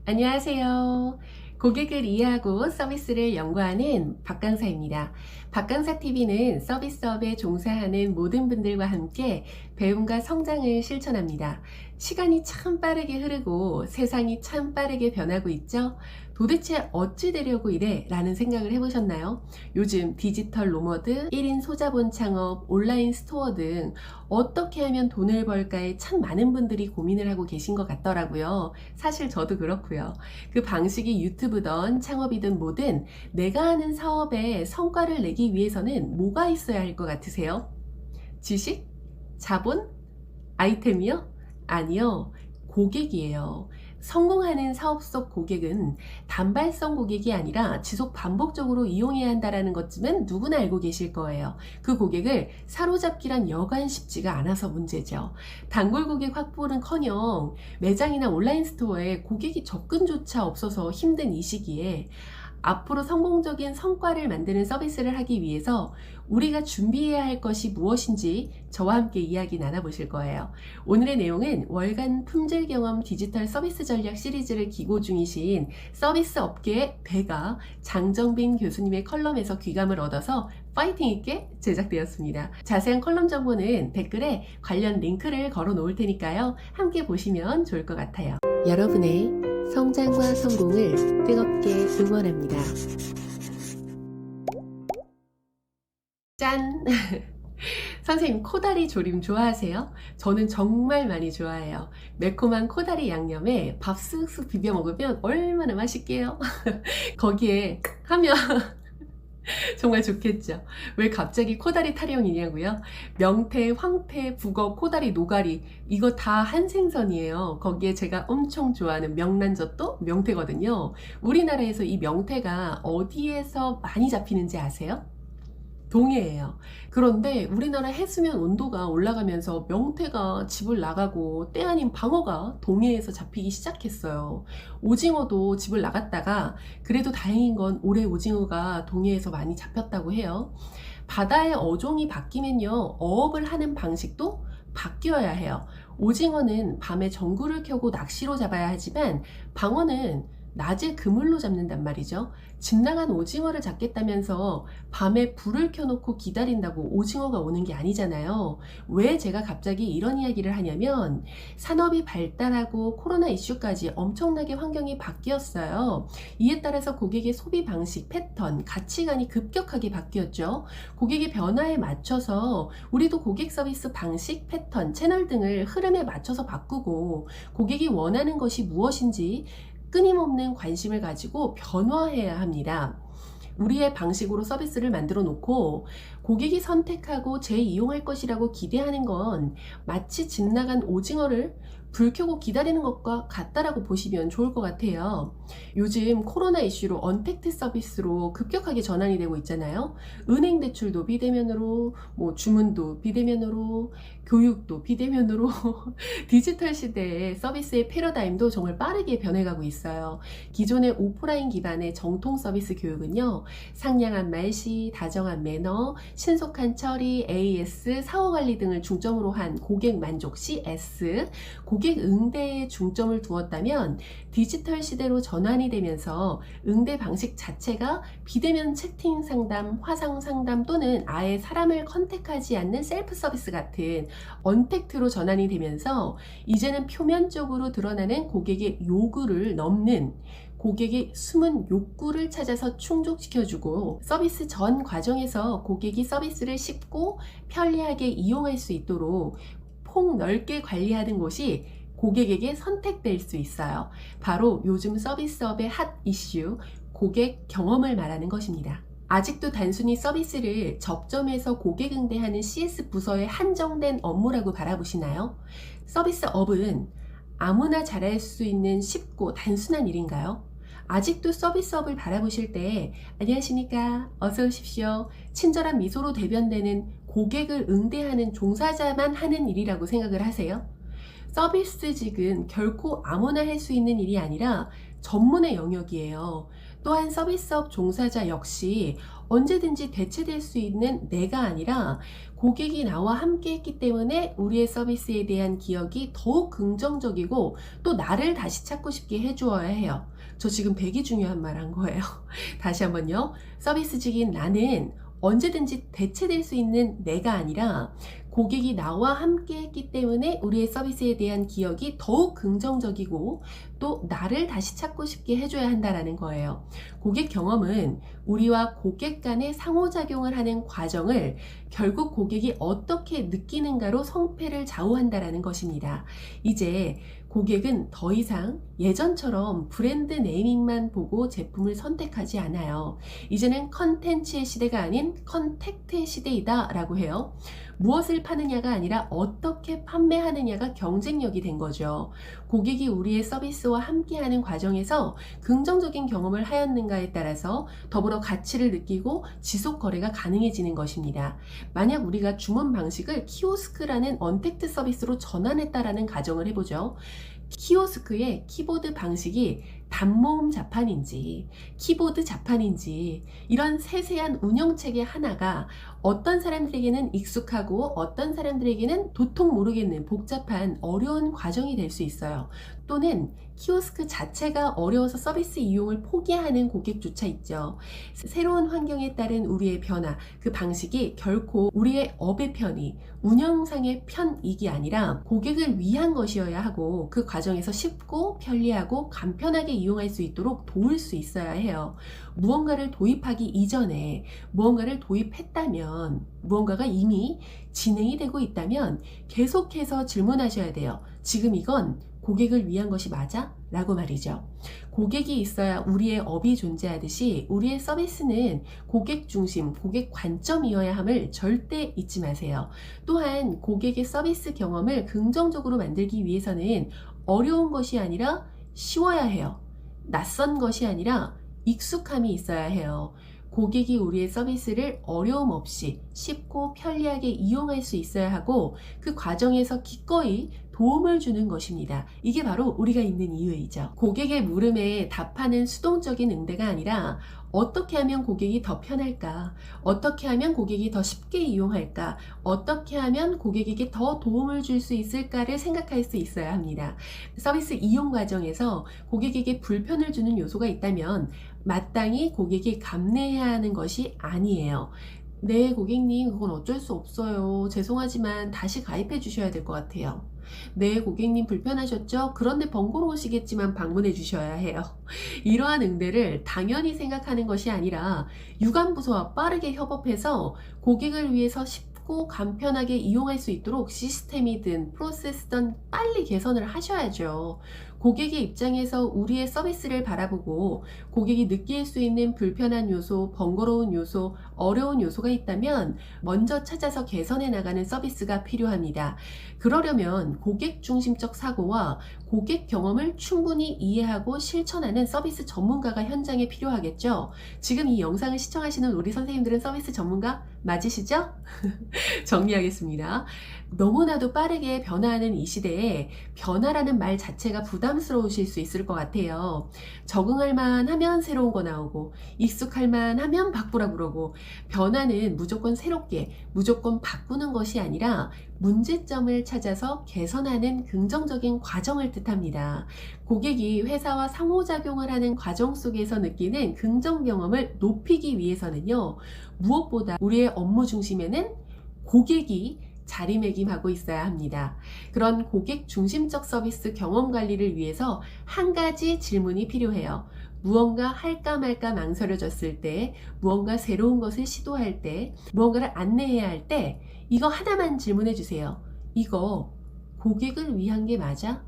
안녕하세요. 고객을 이해하고 서비스를 연구하는 박강사입니다. 박강사TV는 서비스업에 종사하는 모든 분들과 함께 배움과 성장을 실천합니다. 시간이 참 빠르게 흐르고 세상이 참 빠르게 변하고 있죠? 도대체 어찌 되려고 이래? 라는 생각을 해보셨나요? 요즘 디지털 노머드, 1인 소자본 창업, 온라인 스토어 등 어떻게 하면 돈을 벌까에 참 많은 분들이 고민을 하고 계신 것 같더라고요. 사실 저도 그렇고요. 그 방식이 유튜브든 창업이든 뭐든 내가 하는 사업에 성과를 내기 위해서는 뭐가 있어야 할 것 같으세요? 지식? 자본? 아이템이요? 아니요. 고객이에요. 성공하는 사업 속 고객은 단발성 고객이 아니라 지속 반복적으로 이용해야 한다는 것쯤은 누구나 알고 계실 거예요. 그 고객을 사로잡기란 여간 쉽지가 않아서 문제죠. 단골 고객 확보는커녕 매장이나 온라인 스토어에 고객이 접근조차 없어서 힘든 이 시기에 앞으로 성공적인 성과를 만드는 서비스를 하기 위해서 우리가 준비해야 할 것이 무엇인지 저와 함께 이야기 나눠보실 거예요. 오늘의 내용은 월간 품질 경험 디지털 서비스 전략 시리즈를 기고 중이신 서비스 업계의 배가 장정빈 교수님의 컬럼에서 귀감을 얻어서 파이팅 있게 제작되었습니다. 자세한 컬럼 정보는 댓글에 관련 링크를 걸어 놓을 테니까요. 함께 보시면 좋을 것 같아요. 여러분의 성장과 성공을 뜨겁게 응원합니다. 짠! 선생님, 코다리 조림 좋아하세요? 저는 정말 많이 좋아해요. 매콤한 코다리 양념에 밥 쓱쓱 비벼 먹으면 얼마나 맛있게요? 거기에 하면 정말 좋겠죠. 왜 갑자기 코다리 타령이냐고요? 명태, 황태, 북어, 코다리, 노가리 이거 다 한생선이에요. 거기에 제가 엄청 좋아하는 명란젓도 명태거든요. 우리나라에서 이 명태가 어디에서 많이 잡히는지 아세요? 동해예요. 그런데 우리나라 해수면 온도가 올라가면서 명태가 집을 나가고 때 아닌 방어가 동해에서 잡히기 시작했어요. 오징어도 집을 나갔다가 그래도 다행인 건 올해 오징어가 동해에서 많이 잡혔다고 해요. 바다의 어종이 바뀌면요, 어업을 하는 방식도 바뀌어야 해요. 오징어는 밤에 전구를 켜고 낚시로 잡아야 하지만 방어는 낮에 그물로 잡는단 말이죠. 집 나간 오징어를 잡겠다면서 밤에 불을 켜놓고 기다린다고 오징어가 오는 게 아니잖아요. 왜 제가 갑자기 이런 이야기를 하냐면 산업이 발달하고 코로나 이슈까지 엄청나게 환경이 바뀌었어요. 이에 따라서 고객의 소비 방식, 패턴, 가치관이 급격하게 바뀌었죠. 고객의 변화에 맞춰서 우리도 고객 서비스 방식, 패턴, 채널 등을 흐름에 맞춰서 바꾸고 고객이 원하는 것이 무엇인지 끊임없는 관심을 가지고 변화해야 합니다. 우리의 방식으로 서비스를 만들어 놓고 고객이 선택하고 재이용할 것이라고 기대하는 건 마치 집 나간 오징어를 불 켜고 기다리는 것과 같다라고 보시면 좋을 것 같아요. 요즘 코로나 이슈로 언택트 서비스로 급격하게 전환이 되고 있잖아요. 은행 대출도 비대면으로, 주문도 비대면으로, 교육도 비대면으로 디지털 시대의 서비스의 패러다임도 정말 빠르게 변해가고 있어요. 기존의 오프라인 기반의 정통 서비스 교육은요, 상냥한 말씨, 다정한 매너, 신속한 처리, AS, 사후 관리 등을 중점으로 한 고객 만족 CS, 고객 응대에 중점을 두었다면 디지털 시대로 전환이 되면서 응대 방식 자체가 비대면 채팅 상담, 화상 상담 또는 아예 사람을 컨택하지 않는 셀프 서비스 같은 언택트로 전환이 되면서 이제는 표면적으로 드러나는 고객의 요구를 넘는 고객의 숨은 욕구를 찾아서 충족시켜주고 서비스 전 과정에서 고객이 서비스를 쉽고 편리하게 이용할 수 있도록 폭넓게 관리하는 곳이 고객에게 선택될 수 있어요. 바로 요즘 서비스업의 핫 이슈, 고객 경험을 말하는 것입니다. 아직도 단순히 서비스를 접점에서 고객 응대하는 CS 부서의 한정된 업무라고 바라보시나요? 서비스업은 아무나 잘할 수 있는 쉽고 단순한 일인가요? 아직도 서비스업을 바라보실 때 안녕하십니까, 어서 오십시오, 친절한 미소로 대변되는 고객을 응대하는 종사자만 하는 일이라고 생각을 하세요? 서비스직은 결코 아무나 할 수 있는 일이 아니라 전문의 영역이에요. 또한 서비스업 종사자 역시 언제든지 대체될 수 있는 내가 아니라 고객이 나와 함께 했기 때문에 우리의 서비스에 대한 기억이 더욱 긍정적이고 또 나를 다시 찾고 싶게 해주어야 해요. 저 지금 되게 중요한 말 한 거예요. 다시 한번요. 서비스직인 나는 언제든지 대체될 수 있는 내가 아니라 고객이 나와 함께 했기 때문에 우리의 서비스에 대한 기억이 더욱 긍정적이고 또 나를 다시 찾고 싶게 해줘야 한다는 거예요. 고객 경험은 우리와 고객 간의 상호작용을 하는 과정을 결국 고객이 어떻게 느끼는가로 성패를 좌우한다는 것입니다. 이제 고객은 더 이상 예전처럼 브랜드 네이밍만 보고 제품을 선택하지 않아요. 이제는 컨텐츠의 시대가 아닌 컨택트의 시대이다 라고 해요. 무엇을 파느냐가 아니라 어떻게 판매하느냐가 경쟁력이 된 거죠. 고객이 우리의 서비스와 함께하는 과정에서 긍정적인 경험을 하였는가에 따라서 더불어 가치를 느끼고 지속 거래가 가능해지는 것입니다. 만약 우리가 주문 방식을 키오스크라는 언택트 서비스로 전환했다라는 가정을 해보죠. 키오스크의 키보드 방식이 단모음 자판인지 키보드 자판인지 이런 세세한 운영체계 하나가 어떤 사람들에게는 익숙하고 어떤 사람들에게는 도통 모르겠는 복잡한 어려운 과정이 될 수 있어요. 또는 키오스크 자체가 어려워서 서비스 이용을 포기하는 고객조차 있죠. 새로운 환경에 따른 우리의 변화, 그 방식이 결코 우리의 업의 편의, 운영상의 편익이 아니라 고객을 위한 것이어야 하고 그 과정에서 쉽고 편리하고 간편하게 이용할 수 있도록 도울 수 있어야 해요. 무언가를 도입하기 이전에 무언가를 도입했다면 무언가가 이미 진행이 되고 있다면 계속해서 질문하셔야 돼요. 지금 이건 고객을 위한 것이 맞아? 라고 말이죠. 고객이 있어야 우리의 업이 존재하듯이 우리의 서비스는 고객 중심, 고객 관점이어야 함을 절대 잊지 마세요. 또한 고객의 서비스 경험을 긍정적으로 만들기 위해서는 어려운 것이 아니라 쉬워야 해요. 낯선 것이 아니라 익숙함이 있어야 해요. 고객이 우리의 서비스를 어려움 없이 쉽고 편리하게 이용할 수 있어야 하고 그 과정에서 기꺼이 도움을 주는 것입니다. 이게 바로 우리가 있는 이유이죠. 고객의 물음에 답하는 수동적인 응대가 아니라 어떻게 하면 고객이 더 편할까? 어떻게 하면 고객이 더 쉽게 이용할까? 어떻게 하면 고객에게 더 도움을 줄 수 있을까를 생각할 수 있어야 합니다. 서비스 이용 과정에서 고객에게 불편을 주는 요소가 있다면 마땅히 고객이 감내해야 하는 것이 아니에요. 네, 고객님, 그건 어쩔 수 없어요. 죄송하지만 다시 가입해 주셔야 될 것 같아요. 네, 고객님 불편하셨죠? 그런데 번거로우시겠지만 방문해 주셔야 해요. 이러한 응대를 당연히 생각하는 것이 아니라 유관부서와 빠르게 협업해서 고객을 위해서 쉽고 간편하게 이용할 수 있도록 시스템이든 프로세스든 빨리 개선을 하셔야죠. 고객의 입장에서 우리의 서비스를 바라보고 고객이 느낄 수 있는 불편한 요소, 번거로운 요소, 어려운 요소가 있다면 먼저 찾아서 개선해 나가는 서비스가 필요합니다. 그러려면 고객 중심적 사고와 고객 경험을 충분히 이해하고 실천하는 서비스 전문가가 현장에 필요하겠죠. 지금 이 영상을 시청하시는 우리 선생님들은 서비스 전문가 맞으시죠? 정리하겠습니다. 너무나도 빠르게 변화하는 이 시대에 변화라는 말 자체가 부담스러우실 수 있을 것 같아요. 적응할 만하면 새로운 거 나오고 익숙할 만하면 바꾸라 그러고 변화는 무조건 새롭게 무조건 바꾸는 것이 아니라 문제점을 찾아서 개선하는 긍정적인 과정을 뜻합니다. 고객이 회사와 상호작용을 하는 과정 속에서 느끼는 긍정 경험을 높이기 위해서는요, 무엇보다 우리의 업무 중심에는 고객이 자리매김하고 있어야 합니다. 그런 고객 중심적 서비스 경험 관리를 위해서 한 가지 질문이 필요해요. 무언가 할까 말까 망설여졌을 때, 무언가 새로운 것을 시도할 때, 무언가를 안내해야 할 때 이거 하나만 질문해 주세요. 이거 고객을 위한 게 맞아?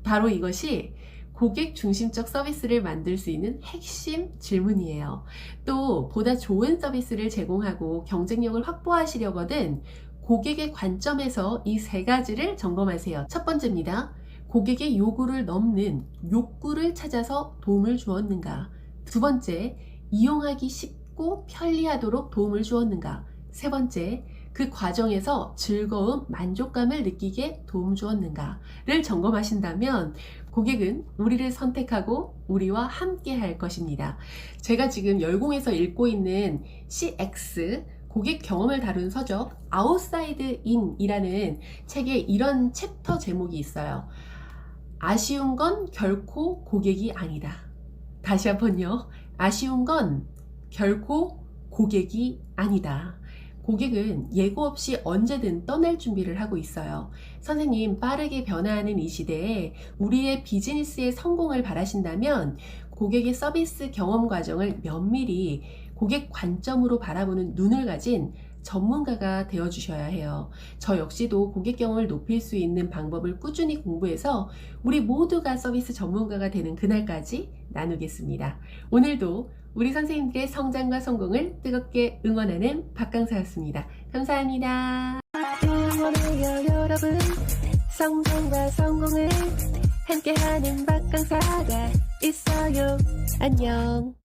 바로 이것이 고객 중심적 서비스를 만들 수 있는 핵심 질문이에요. 또 보다 좋은 서비스를 제공하고 경쟁력을 확보하시려거든 고객의 관점에서 이 세 가지를 점검하세요. 첫 번째입니다. 고객의 요구를 넘는 욕구를 찾아서 도움을 주었는가? 두 번째, 이용하기 쉽고 편리하도록 도움을 주었는가? 세 번째, 그 과정에서 즐거움, 만족감을 느끼게 도움 주었는가를 점검하신다면 고객은 우리를 선택하고 우리와 함께 할 것입니다. 제가 지금 열공해서 읽고 있는 CX 고객 경험을 다룬 서적 아웃사이드 인이라는 책에 이런 챕터 제목이 있어요. 아쉬운 건 결코 고객이 아니다. 다시 한번요. 아쉬운 건 결코 고객이 아니다. 고객은 예고 없이 언제든 떠날 준비를 하고 있어요. 선생님, 빠르게 변화하는 이 시대에 우리의 비즈니스의 성공을 바라신다면 고객의 서비스 경험 과정을 면밀히 고객 관점으로 바라보는 눈을 가진 전문가가 되어주셔야 해요. 저 역시도 고객 경험을 높일 수 있는 방법을 꾸준히 공부해서 우리 모두가 서비스 전문가가 되는 그날까지 나누겠습니다. 오늘도 우리 선생님들의 성장과 성공을 뜨겁게 응원하는 박강사였습니다. 감사합니다. 응원해요 여러분, 성장과 성공을 함께하는 박강사가 있어요. 안녕.